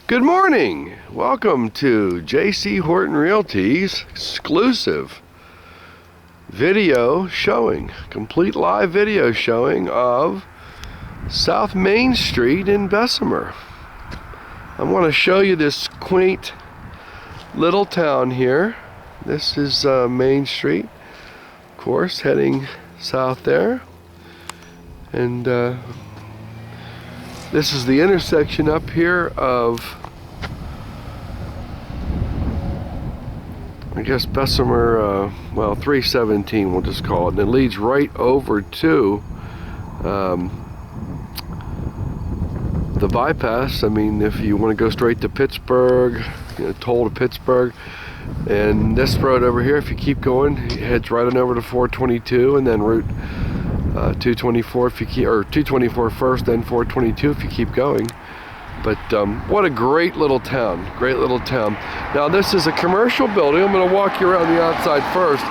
Good morning. Welcome to J.C. Horton Realty's exclusive video showing, complete live video showing of South Main Street in Bessemer. I want to show you this quaint little town here. This is Main Street, of course, heading south there. And this is the intersection up here of, I guess, Bessemer, 317, we'll just call it. And it leads right over to the bypass. I mean, if you want to go straight to Pittsburgh, toll to Pittsburgh. And this road over here, if you keep going, it heads right on over to 422, and then Route 224 if you keep, or 224 first, then 422 if you keep going. But what a great little town, great little town. Now this is a commercial building. I'm going to walk you around the outside first.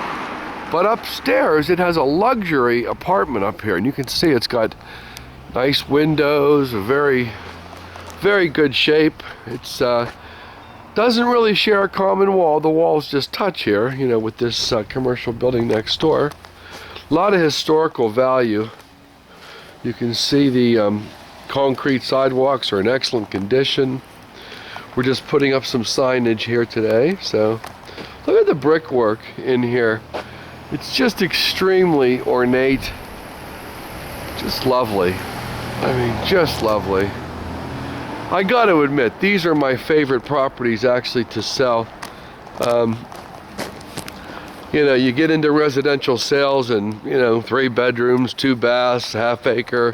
But upstairs it has a luxury apartment up here, and you can see it's got nice windows, a very, very good shape. It's doesn't really share a common wall. The walls just touch here, with this commercial building next door. A lot of historical value. You can see the concrete sidewalks are in excellent condition. We're just putting up some signage here today. So look at the brickwork in here. It's just extremely ornate. Just lovely. I mean, just lovely. I got to admit, these are my favorite properties actually to sell. You get into residential sales and, 3 bedrooms, 2 baths, half acre.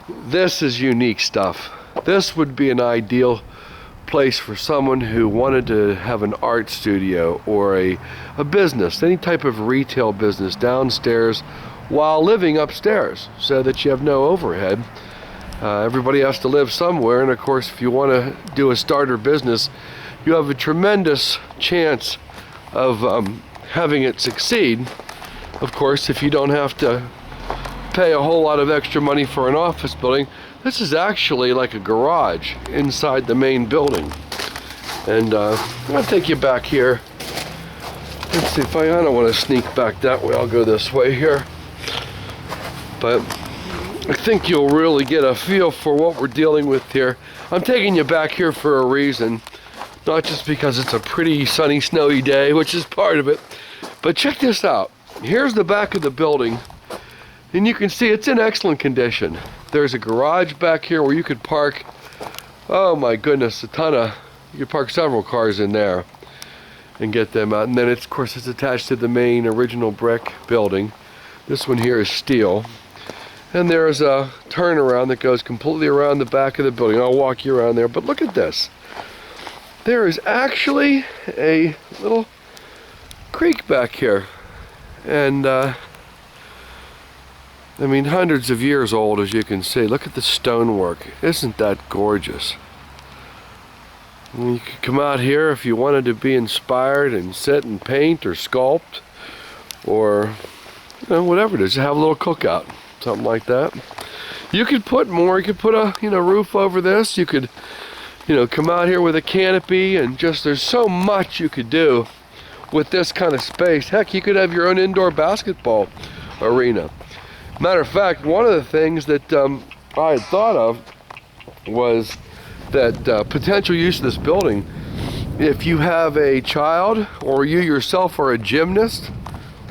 This is unique stuff. This would be an ideal place for someone who wanted to have an art studio or a business, any type of retail business downstairs while living upstairs, so that you have no overhead. Everybody has to live somewhere, and of course, if you want to do a starter business, you have a tremendous chance of having it succeed, of course, if you don't have to pay a whole lot of extra money for an office building. This is actually like a garage inside the main building. And I'm going to take you back here. Let's see if I don't want to sneak back that way. I'll go this way here. But I think you'll really get a feel for what we're dealing with here. I'm taking you back here for a reason. Not just because it's a pretty sunny, snowy day, which is part of it, but check this out. Here's the back of the building, and you can see it's in excellent condition. There's a garage back here where you could park, oh my goodness, you could park several cars in there and get them out. And then of course it's attached to the main original brick building. This one here is steel. And there's a turnaround that goes completely around the back of the building. I'll walk you around there, but look at this. There is actually a little creek back here, and I mean, hundreds of years old, as you can see. Look at the stonework. Isn't that gorgeous? And you could come out here if you wanted to be inspired and sit and paint or sculpt, or whatever it is. Have a little cookout, something like that. You could put more. You could put a roof over this. You could come out here with a canopy, and there's so much you could do with this kind of space. Heck, you could have your own indoor basketball arena. Matter of fact, one of the things that I had thought of was that potential use of this building, if you have a child or you yourself are a gymnast,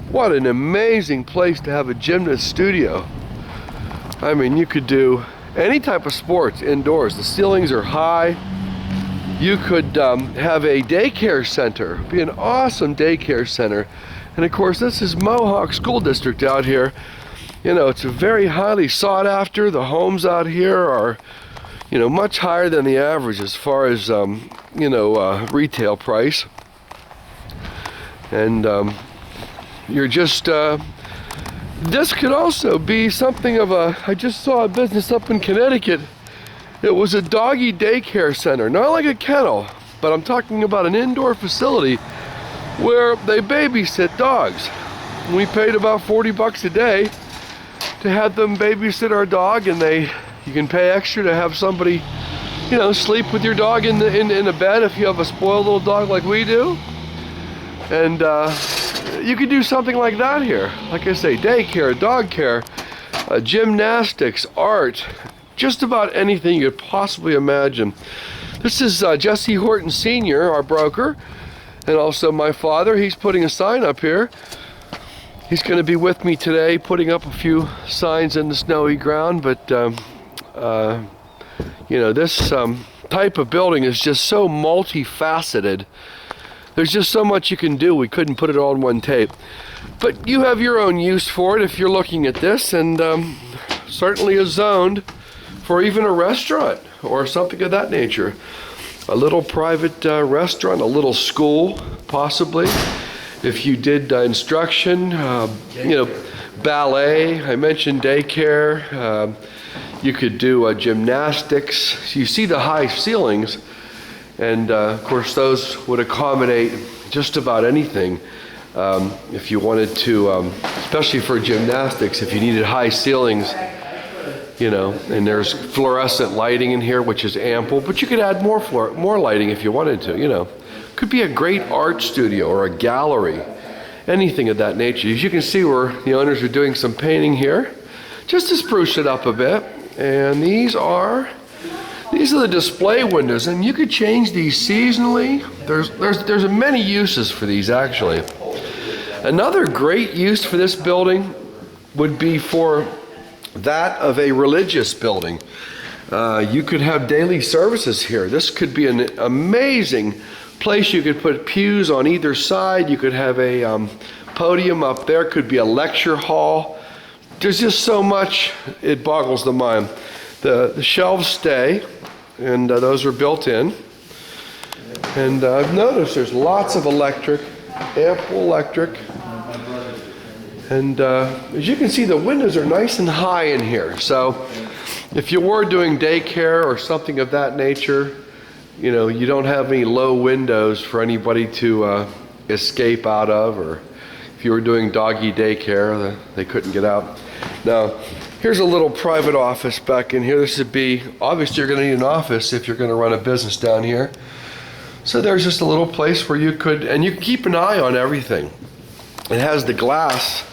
what an amazing place to have a gymnast studio. I mean, you could do any type of sports indoors. The ceilings are high. You could have a daycare center, be an awesome daycare center. And of course, this is Mohawk School District out here. It's a very highly sought after. The homes out here are, much higher than the average as far as, retail price. And you're just, this could also be something of I just saw a business up in Connecticut. It was a doggy daycare center, not like a kennel, but I'm talking about an indoor facility where they babysit dogs. We paid about $40 a day to have them babysit our dog, and you can pay extra to have somebody you know, sleep with your dog in the bed if you have a spoiled little dog like we do. And you could do something like that here. Like I say, daycare, dog care, gymnastics, art, just about anything you could possibly imagine. This is Jesse Horton Sr., our broker, and also my father. He's putting a sign up here. He's going to be with me today putting up a few signs in the snowy ground, but you know, this type of building is just so multifaceted. There's just so much you can do. We couldn't put it all in one tape. But you have your own use for it if you're looking at this, and certainly is zoned for even a restaurant or something of that nature. A little private restaurant, a little school, possibly. If you did instruction, you know, ballet, I mentioned daycare, you could do gymnastics. You see the high ceilings, and of course those would accommodate just about anything. If you wanted to, especially for gymnastics, if you needed high ceilings, you know, and there's fluorescent lighting in here, which is ample, but you could add more lighting if you wanted to, you know. Could be a great art studio or a gallery, anything of that nature. As you can see, where the owners are doing some painting here, just to spruce it up a bit. And these are the display windows, and you could change these seasonally. There's many uses for these, actually. Another great use for this building would be for that of a religious building. You could have daily services here. This could be an amazing place. You could put pews on either side. You could have a podium up there. Could be a lecture hall. There's just so much, it boggles the mind. The shelves stay, and those are built in. And I've noticed there's lots of electric, ample electric. And as you can see, the windows are nice and high in here. So if you were doing daycare or something of that nature, you know, you don't have any low windows for anybody to escape out of, or if you were doing doggy daycare, they couldn't get out. Now, here's a little private office back in here. This would be, obviously you're going to need an office if you're going to run a business down here. So there's just a little place where you could, and you can keep an eye on everything. It has the glass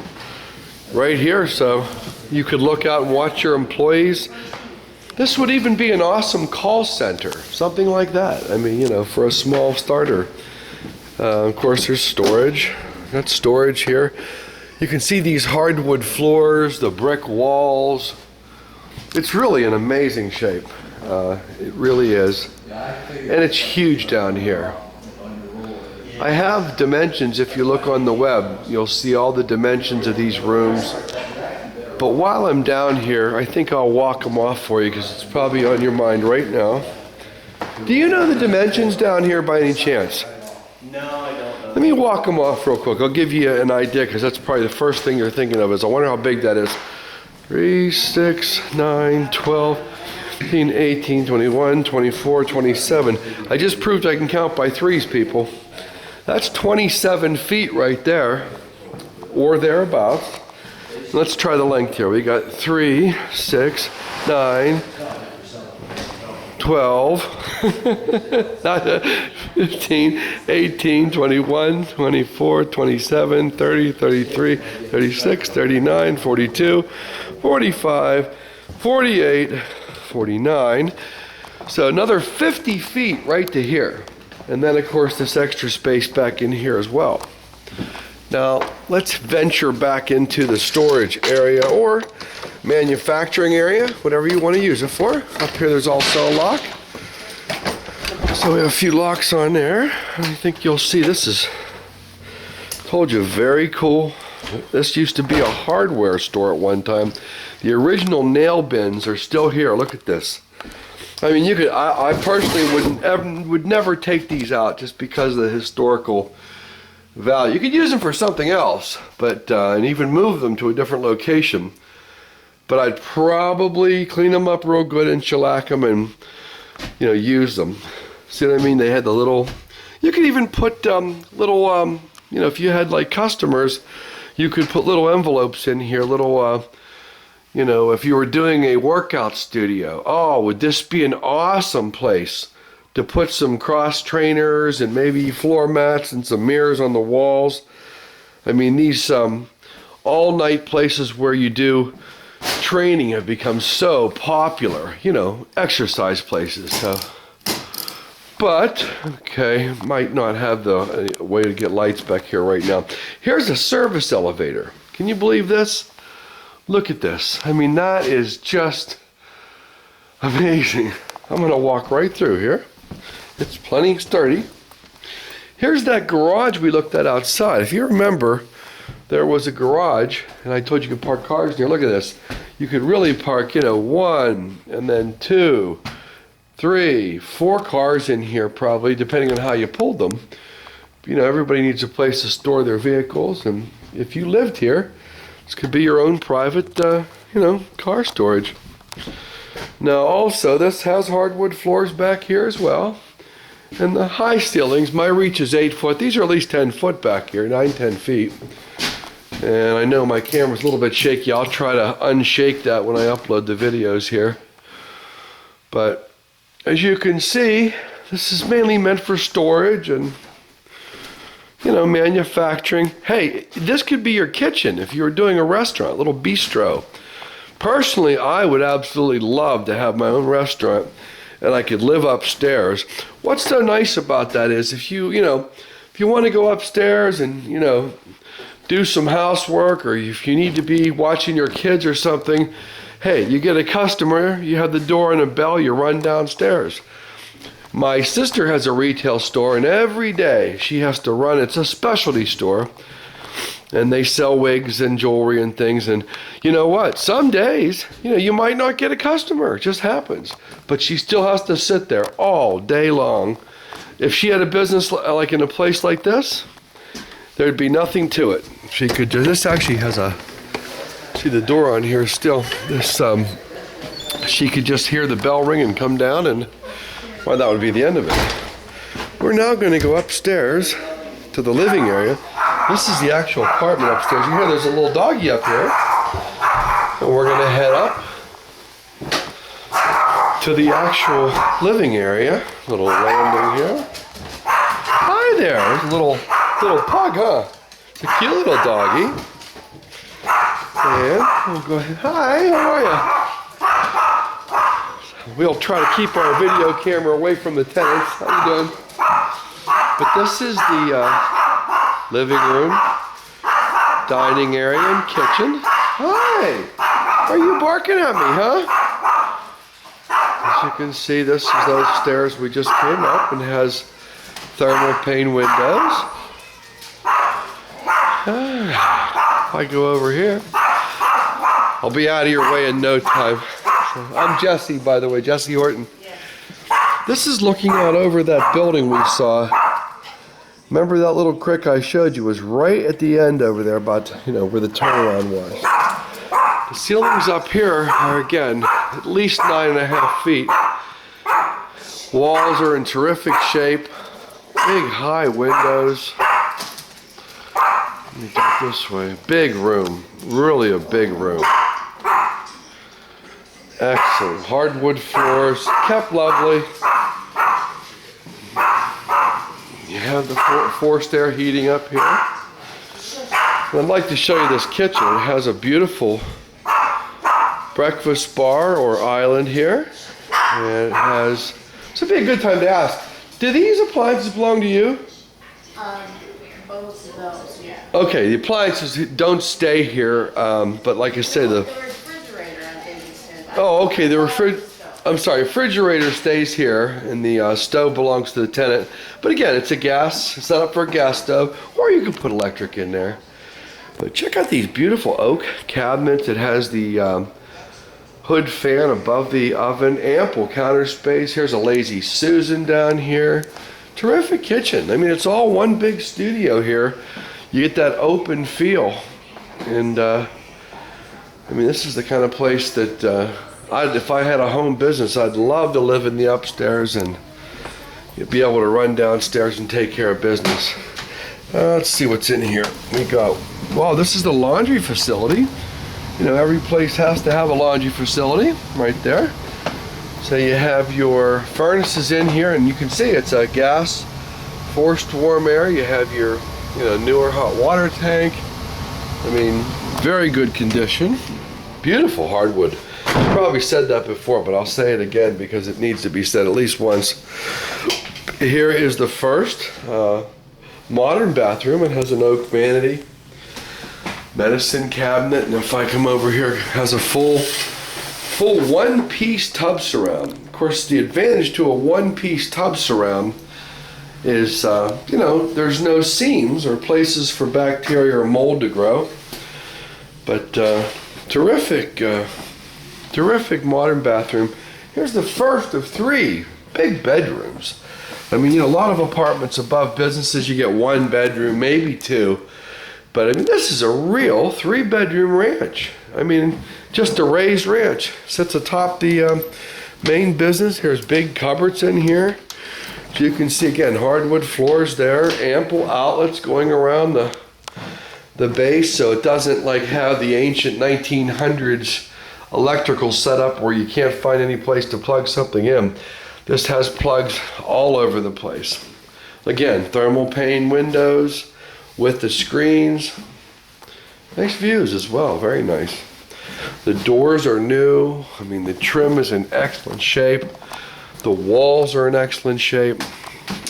right here, so you could look out and watch your employees. This would even be an awesome call center, something like that. I mean, you know, for a small starter. Of course, there's storage. That's storage here. You can see these hardwood floors, the brick walls. It's really an amazing shape. It really is. And it's huge down here. I have dimensions. If you look on the web, you'll see all the dimensions of these rooms. But while I'm down here, I think I'll walk them off for you because it's probably on your mind right now. Do you know the dimensions down here by any chance? No, I don't know. Let me walk them off real quick. I'll give you an idea because that's probably the first thing you're thinking of is, I wonder how big that is. 3, 6, 9, 12, 15, 18, 21, 24, 27. I just proved I can count by threes, people. That's 27 feet right there, or thereabouts. Let's try the length here. We got 3, 6, 9, 12, 15, 18, 21, 24, 27, 30, 33, 36, 39, 42, 45, 48, 49. So another 50 feet right to here. And then, of course, this extra space back in here as well. Now, let's venture back into the storage area or manufacturing area, whatever you want to use it for. Up here, there's also a lock. So we have a few locks on there. I think you'll see this is, told you, very cool. This used to be a hardware store at one time. The original nail bins are still here. Look at this. I mean, you could. I personally would never take these out just because of the historical value. You could use them for something else, but and even move them to a different location. But I'd probably clean them up real good and shellac them and, you know, use them. See what I mean? They had the little. You could even put little. You know, if you had like customers, you could put little envelopes in here, little. You know, if you were doing a workout studio, oh, would this be an awesome place to put some cross trainers and maybe floor mats and some mirrors on the walls? I mean, these all-night places where you do training have become so popular, you know, exercise places. So, but, okay, might not have the way to get lights back here right now. Here's a service elevator. Can you believe this? Look at this. I mean, that is just amazing. I'm going to walk right through here. It's plenty sturdy. Here's that garage we looked at outside. If you remember, there was a garage, and I told you could park cars here. Look at this. You could really park, you know, 1, and then 2, 3, 4 cars in here probably, depending on how you pulled them. You know, everybody needs a place to store their vehicles, and if you lived here, this could be your own private, you know, car storage. Now also, this has hardwood floors back here as well. And the high ceilings, my reach is 8 foot. These are at least 10 foot back here, 9, 10 feet. And I know my camera's a little bit shaky. I'll try to unshake that when I upload the videos here. But as you can see, this is mainly meant for storage and, you know, manufacturing. Hey, this could be your kitchen if you were doing a restaurant, a little bistro. Personally, I would absolutely love to have my own restaurant and I could live upstairs. What's so nice about that is if you want to go upstairs and, you know, do some housework, or if you need to be watching your kids or something, hey, you get a customer, you have the door and a bell, you run downstairs. My sister has a retail store, and every day she has to run. It's a specialty store, and they sell wigs and jewelry and things. And you know what? Some days, you know, you might not get a customer. It just happens. But she still has to sit there all day long. If she had a business like in a place like this, there'd be nothing to it. She could do this. Actually has a, see the door on here still. This she could just hear the bell ring and come down, and well, that would be the end of it. We're now going to go upstairs to the living area. This is the actual apartment upstairs. You hear there's a little doggy up here. And we're going to head up to the actual living area. Little landing here. Hi there. There's a little pug, huh? It's a cute little doggy. And we'll go ahead. Hi, how are you? We'll try to keep our video camera away from the tenants. How you doing? But this is the living room, dining area, and kitchen. Hi! Are you barking at me, huh? As you can see, this is those stairs we just came up, and has thermal pane windows. If I go over here, I'll be out of your way in no time. I'm Jesse, by the way, Jesse Horton. This is looking out over that building we saw. Remember that little creek I showed you was right at the end over there, about, you know, where the turnaround was. The ceilings up here are, again, at least 9.5 feet. Walls are in terrific shape. Big high windows. Let me get this way. Big room. Really a big room. Excellent. Hardwood floors. Kept lovely. You have the forced air heating up here. And I'd like to show you this kitchen. It has a beautiful breakfast bar or island here. And it has... This would be a good time to ask. Do these appliances belong to you? Both of those, yeah. Okay, the appliances don't stay here, but like I said, the refrigerator, I think you said. oh, okay, the refrigerator stays here, and the stove belongs to the tenant. But again, it's a gas, it's set up for a gas stove, or you can put electric in there. But check out these beautiful oak cabinets. It has the hood fan above the oven, ample counter space. Here's a Lazy Susan down here. Terrific kitchen. I mean, it's all one big studio here. You get that open feel. And, I mean, this is the kind of place that, if I had a home business, I'd love to live in the upstairs and be able to run downstairs and take care of business. Let's see what's in here. We go. Wow, this is the laundry facility. You know, every place has to have a laundry facility right there. So you have your furnaces in here, and you can see it's a gas forced warm air. You have your, you know, newer hot water tank. I mean, very good condition. Beautiful hardwood. I probably said that before, but I'll say it again because it needs to be said at least once. Here is the first modern bathroom. It has an oak vanity, medicine cabinet, and if I come over here, it has a full one-piece tub surround. Of course, the advantage to a one-piece tub surround is, you know, there's no seams or places for bacteria or mold to grow. But terrific modern bathroom. Here's the first of 3 big bedrooms. I mean, you know, a lot of apartments above businesses, you get 1 bedroom, maybe 2. But I mean, this is a real 3-bedroom ranch. I mean, just a raised ranch. Sits atop the main business. Here's big cupboards in here. So you can see, again, hardwood floors there, ample outlets going around the base, so it doesn't like have the ancient 1900s electrical setup where you can't find any place to plug something in. This has plugs all over the place. Again, thermal pane windows with the screens. Nice views as well, very nice. The doors are new. I mean, the trim is in excellent shape. The walls are in excellent shape.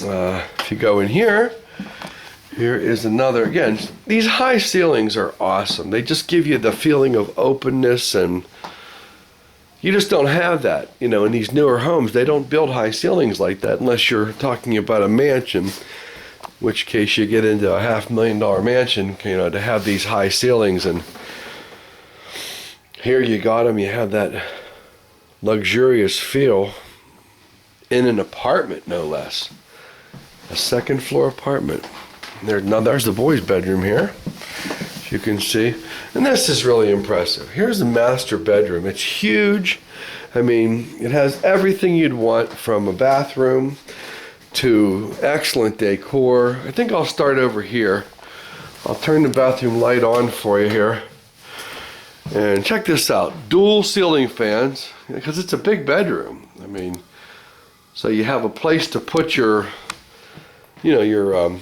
If you go in here, here is another, again, these high ceilings are awesome. They just give you the feeling of openness, and you just don't have that. You know, in these newer homes, they don't build high ceilings like that unless you're talking about a mansion, in which case you get into a $500,000 mansion, you know, to have these high ceilings. And here you got them, you have that luxurious feel in an apartment, no less. A 2nd floor apartment. There's the boys' bedroom here, as you can see. And this is really impressive. Here's the master bedroom. It's huge. I mean, it has everything you'd want from a bathroom to excellent decor. I think I'll start over here. I'll turn the bathroom light on for you here. And check this out. Dual ceiling fans, because it's a big bedroom. I mean, so you have a place to put your, you know, your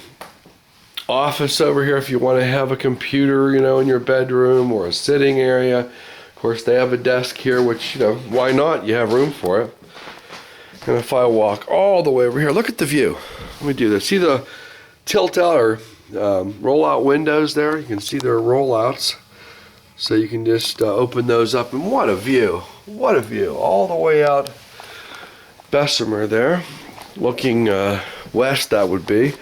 office over here if you want to have a computer, you know, in your bedroom, or a sitting area. Of course, they have a desk here, which, you know, why not? You have room for it. And if I walk all the way over here, look at the view. Let me do this. See the tilt out or roll out windows there? You can see there are rollouts. So you can just open those up, and what a view. What a view. All the way out Bessemer there. Looking west, that would be.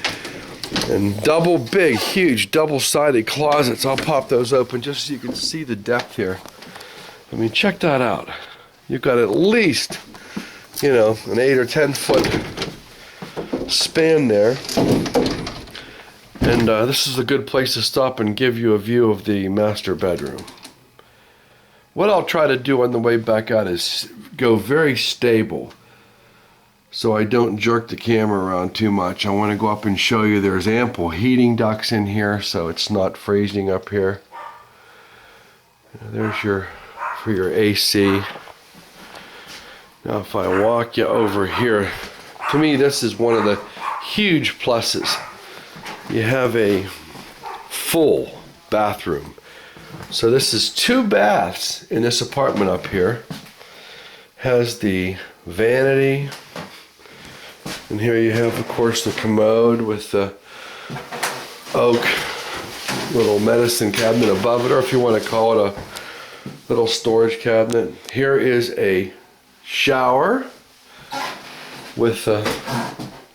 And double big, huge, double-sided closets. I'll pop those open just so you can see the depth here. I mean, check that out. You've got at least, you know, an 8 or 10 foot span there. And this is a good place to stop and give you a view of the master bedroom. What I'll try to do on the way back out is go very stable, so I don't jerk the camera around too much. I want to go up and show you there's ample heating ducts in here, so it's not freezing up here. There's for your AC. Now if I walk you over here, to me this is one of the huge pluses. You have a full bathroom. So this is 2 baths in this apartment up here. Has the vanity. And here you have, of course, the commode with the oak little medicine cabinet above it, or if you want to call it a little storage cabinet. Here is a shower with a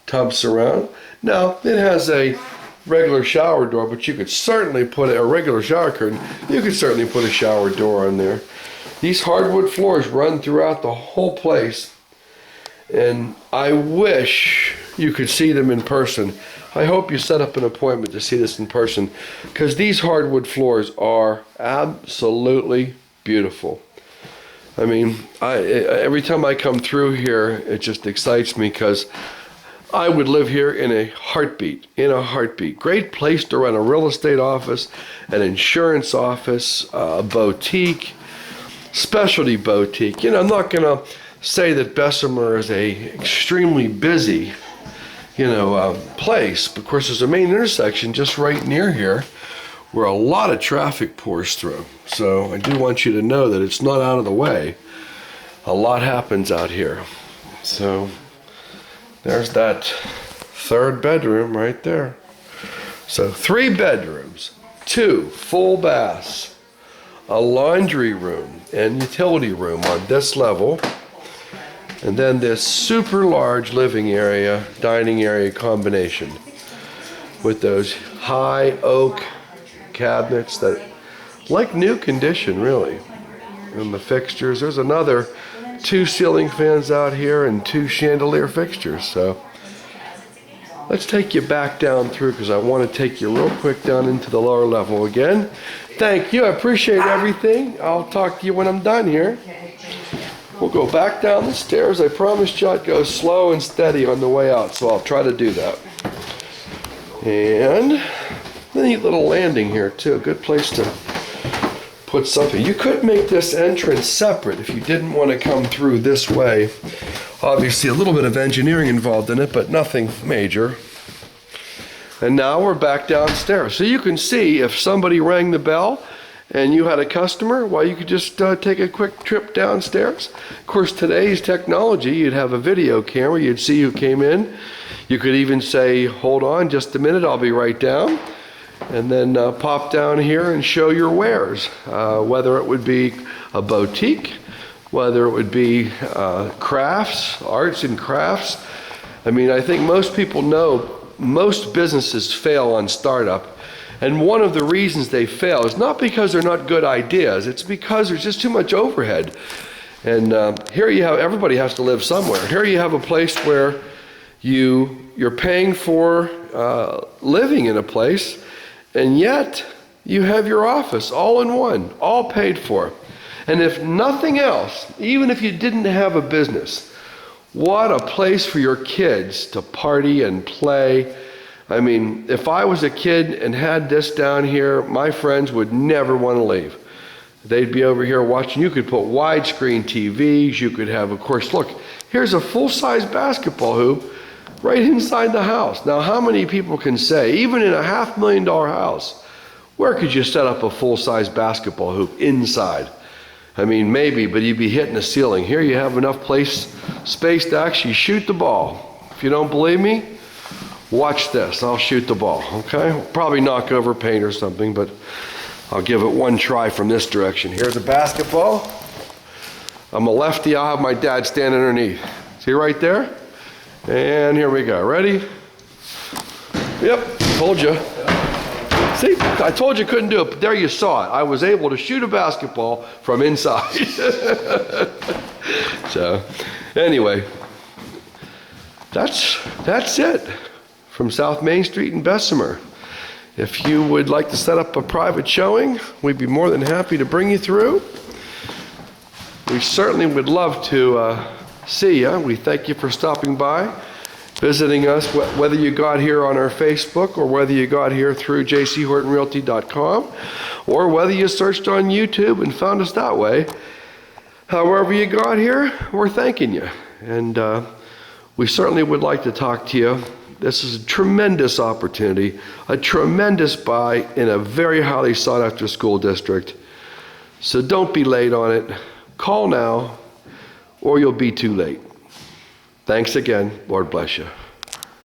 tub surround. Now, it has a regular shower door, but you could certainly put a regular shower curtain. You could certainly put a shower door on there. These hardwood floors run throughout the whole place. And I wish you could see them in person. I hope you set up an appointment to see this in person, because these hardwood floors are absolutely beautiful. I mean, every time I come through here, it just excites me, because I would live here in a heartbeat, Great place to run a real estate office, an insurance office, a boutique, specialty boutique. I'm not going to say that Bessemer is a extremely busy, place. Of course, there's a main intersection just right near here where a lot of traffic pours through. So I do want you to know that it's not out of the way. A lot happens out here. So there's that third bedroom right there. So 3 bedrooms, 2 full baths, a laundry room and utility room on this level. And then this super large living area, dining area combination with those high oak cabinets that like new condition really. And the fixtures, there's another 2 ceiling fans out here and 2 chandelier fixtures. So let's take you back down through because I want to take you real quick down into the lower level again. Thank you, I appreciate everything. I'll talk to you when I'm done here. We'll go back down the stairs. I promised you I'd go slow and steady on the way out, so I'll try to do that. And a neat little landing here too, a good place to put something. You could make this entrance separate if you didn't want to come through this way. Obviously a little bit of engineering involved in it, but nothing major. And now we're back downstairs. So you can see if somebody rang the bell and you had a customer, well, you could just take a quick trip downstairs. Of course, today's technology, you'd have a video camera, you'd see who came in. You could even say, hold on just a minute, I'll be right down. And then pop down here and show your wares, whether it would be a boutique, whether it would be crafts, arts and crafts. I mean, I think most people know most businesses fail on startup. And one of the reasons they fail is not because they're not good ideas, it's because there's just too much overhead. And here you have, everybody has to live somewhere. Here you have a place where you're paying for living in a place, and yet you have your office all in one, all paid for. And if nothing else, even if you didn't have a business, what a place for your kids to party and play. I mean, if I was a kid and had this down here, my friends would never want to leave. They'd be over here watching. You could put widescreen TVs. You could have, of course, look, here's a full-size basketball hoop right inside the house. Now, how many people can say, even in a $500,000 house, where could you set up a full-size basketball hoop inside? I mean, maybe, but you'd be hitting the ceiling. Here you have enough space to actually shoot the ball. If you don't believe me, watch this. I'll shoot the ball, okay? Probably knock over paint or something, but I'll give it one try from this direction. Here's a basketball. I'm a lefty. I'll have my dad stand underneath. See right there? And here we go. Ready? Yep, told you. See, I told you couldn't do it, but there you saw it. I was able to shoot a basketball from inside. So, anyway, that's it from South Main Street in Bessemer. If you would like to set up a private showing, we'd be more than happy to bring you through. We certainly would love to see you. We thank you for stopping by, visiting us, whether you got here on our Facebook or whether you got here through jchortonrealty.com or whether you searched on YouTube and found us that way. However you got here, we're thanking you. And we certainly would like to talk to you. This is a tremendous opportunity, a tremendous buy in a very highly sought after school district. So don't be late on it. Call now or you'll be too late. Thanks again. Lord bless you.